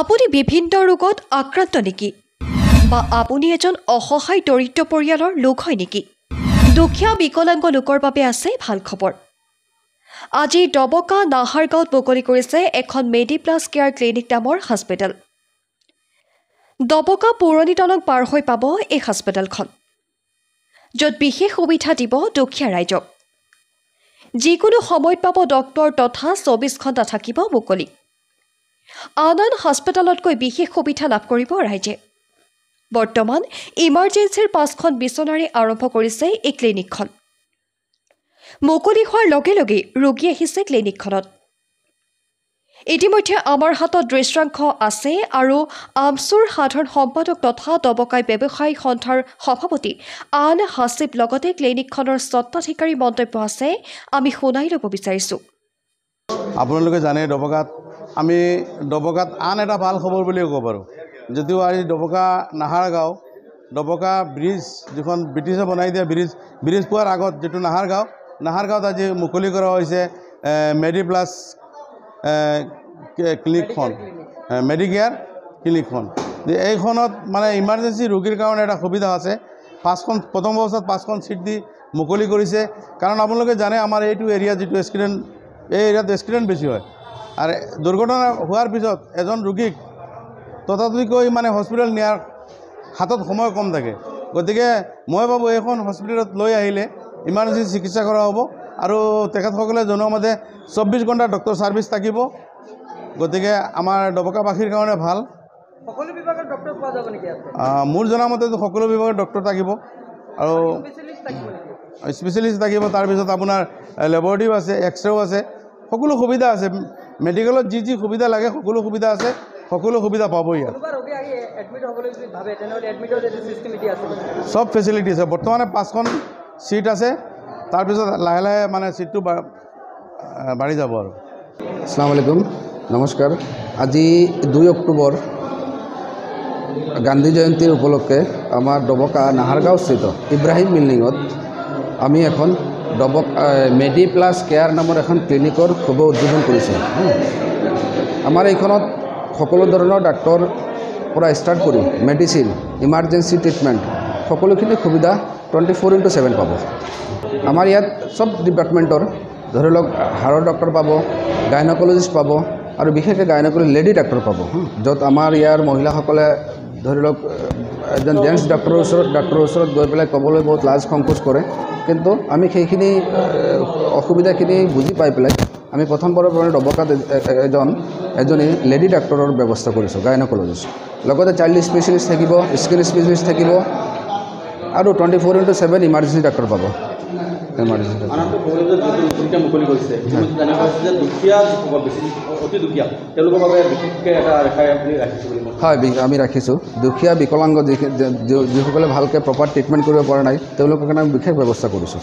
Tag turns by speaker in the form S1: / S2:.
S1: আপুনি বিভিন্ন ৰোগত আক্ৰান্ত নেকি বা আপুনি এজন অসহায় দৰিদ্ৰ পৰিয়ালৰ লোক হয় নেকি? দুখীয়া বিকলাংগ লোকৰ বাবে আছে ভাল খবৰ। আজি ডবকা নাহাৰগাঁৱত মুকলি কৰিছে এখন মেডিপ্লাছ কেয়াৰ ক্লিনিক নামৰ হস্পিটেল। ডবকা পুৰণি দলং পাৰ হৈ পাব এই হস্পিটেলখন, য'ত বিশেষ সুবিধা দিব দুখীয়া ৰাইজক। যিকোনো সময়ত পাব ডক্টৰ তথা 24 ঘণ্টা থাকিব মুকলি। আন হস্পিটেলতকৈ বিশেষ সুবিধা লাভ কৰিব ৰাইজে। বৰ্তমান ইমাৰ্জেঞ্চিৰ 5খন বিচনাৰে আৰম্ভ কৰিছে এই ক্লিনিকখন। মুকলি হোৱাৰ লগে লগে ৰোগী আহিছে ক্লিনিকখনত। ইতিমধ্যে আমাৰ হাতত দৃশ্যাংশ আছে আৰু আমচুৰ সাধাৰণ সম্পাদক তথা ডবকাই ব্যৱসায়ী সন্থাৰ সভাপতি আন হাছিব লগতে ক্লিনিকখনৰ স্বত্বাধিকাৰী মন্তব্য আছে, আমি শুনাই ল'ব বিচাৰিছোঁ।
S2: আপোনালোকে জানে ডবকাত আন এটা ভাল খবৰ বুলিও ক'ব পাৰোঁ। যদিও আজি ডবকা ডবকা ব্ৰিজ যিখন ব্ৰিটিছে বনাই দিয়া ব্ৰিজ পোৱাৰ আগত যিটো নাহাৰগাঁৱত আজি মুকলি কৰা হৈছে মেডিপ্লাছ ক্লিনিকখন, মেডিকেয়াৰ ক্লিনিকখন। এইখনত মানে ইমাৰ্জেঞ্চি ৰোগীৰ কাৰণে এটা সুবিধা আছে। প্ৰথম অৱস্থাত 5খন চিট দি মুকলি কৰিছে। কাৰণ আপোনালোকে জানে আমাৰ এইটো এৰিয়া যিটো এক্সিডেণ্ট, এই এৰিয়াত এক্সিডেণ্ট বেছি হয়। আৰু দুৰ্ঘটনা হোৱাৰ পিছত এজন ৰোগীক তথাপিকৈ মানে হস্পিটেল নিয়াৰ হাতত সময় কম থাকে। গতিকে মই ভাবোঁ এইখন হস্পিটেলত লৈ আহিলে ইমাৰ্জেঞ্চি চিকিৎসা কৰা হ'ব আৰু তেখেতসকলে জনোৱা মতে 24 ঘণ্টা ডক্টৰ ছাৰ্ভিচ থাকিব। গতিকে আমাৰ ডবকাবাসীৰ কাৰণে ভাল।
S3: সকলো বিভাগৰ ডক্টৰ পোৱা যাব নেকি?
S2: মোৰ জনা মতেতো সকলো বিভাগৰ ডক্টৰ থাকিব আৰু স্পেচিয়েলিষ্ট থাকিব। তাৰপিছত আপোনাৰ লেবৰেটৰীও আছে, এক্সৰেও আছে, সকলো সুবিধা আছে। মেডিকেলত যি সুবিধা লাগে সকলো সুবিধা আছে, সকলো সুবিধা পাব ইয়াত। চব ফেচিলিটি আছে। বৰ্তমানে 5খন চিট আছে, তাৰপিছত লাহে লাহে মানে চিটটো বাঢ়ি যাব আৰু।
S4: আসসালামু আলাইকুম, নমস্কাৰ। আজি 2 অক্টোবৰ গান্ধী জয়ন্তীৰ উপলক্ষে আমাৰ ডবকা নাহাৰগাঁও স্থিত ইব্ৰাহিম বিল্ডিঙত আমি এখন মেডিপ্লাছ কেয়াৰ নামৰ এখন ক্লিনিকৰ শুভ উদ্বোধন কৰিছোঁ। আমাৰ এইখনত সকলো ধৰণৰ ডাক্তৰ পৰা ষ্টাৰ্ট কৰি মেডিচিন, ইমাৰ্জেঞ্চি ট্ৰিটমেণ্ট সকলোখিনি সুবিধা 24/7 পাব। আমাৰ ইয়াত চব ডিপাৰ্টমেণ্টৰ ধৰি লওক হাড়ৰ ডক্টৰ পাব, গাইনকলজিষ্ট পাব আৰু বিশেষকৈ লেডি ডাক্তৰ পাব। য'ত আমাৰ ইয়াৰ মহিলাসকলে ধৰি লওক এজন জেণ্টছ ডাক্তৰৰ ওচৰত গৈ পেলাই ক'বলৈ বহুত লাজ সংকোচ কৰে। কিন্তু আমি সেইখিনি অসুবিধাখিনি বুজি পাই পেলাই আমি প্ৰথমবাৰৰ পৰা ডবকাত এজনী লেডি ডাক্তৰৰ ব্যৱস্থা কৰিছোঁ, গাইনকলজিষ্ট। লগতে চাইল্ড স্পেচিয়েলিষ্ট থাকিব, স্কিন স্পেচিয়েলিষ্ট থাকিব আৰু 24/7 ইমাৰ্জেঞ্চি ডাক্তৰ পাব। হয়, আমি ৰাখিছোঁ। দুখীয়া বিকলাংগ যিসকলে ভালকৈ প্ৰপাৰ ট্ৰিটমেণ্ট কৰিব পৰা নাই তেওঁলোকৰ কাৰণে আমি বিশেষ ব্যৱস্থা কৰিছোঁ।